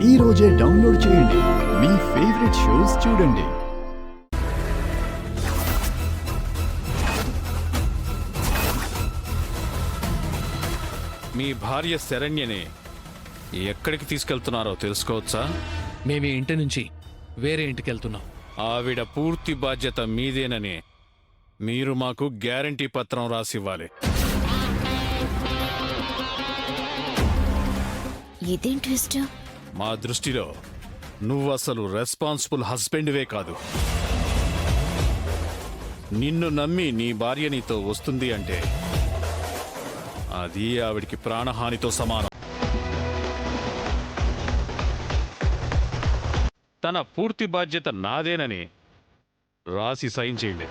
ఈ రోజే డౌన్లోడ్ చేయండి. మీ ఫేవరెట్ షోస్ చూడండి. మీ భార్య శరణ్యని ఎక్కడికి తీసుకెళ్తున్నారో తెలుసుకోవచ్చా? మేము ఈ ఇంటి నుంచి వేరే ఇంటికి వెళ్తున్నాం. ఆవిడ పూర్తి బాధ్యత మీదేనని మీరు మాకు గ్యారంటీ పత్రం రాసివ్వాలి. ఇదేం ట్విస్ట్? మా దృష్టిలో నువ్వసలు రెస్పాన్సిబుల్ హస్బెండ్వే కాదు. నిన్ను నమ్మి నీ భార్య నీతో వస్తుంది అంటే అది ఆవిడికి ప్రాణహానితో సమానం. తన పూర్తి బాధ్యత నాదేనని రాసి సైన్ చేయండి.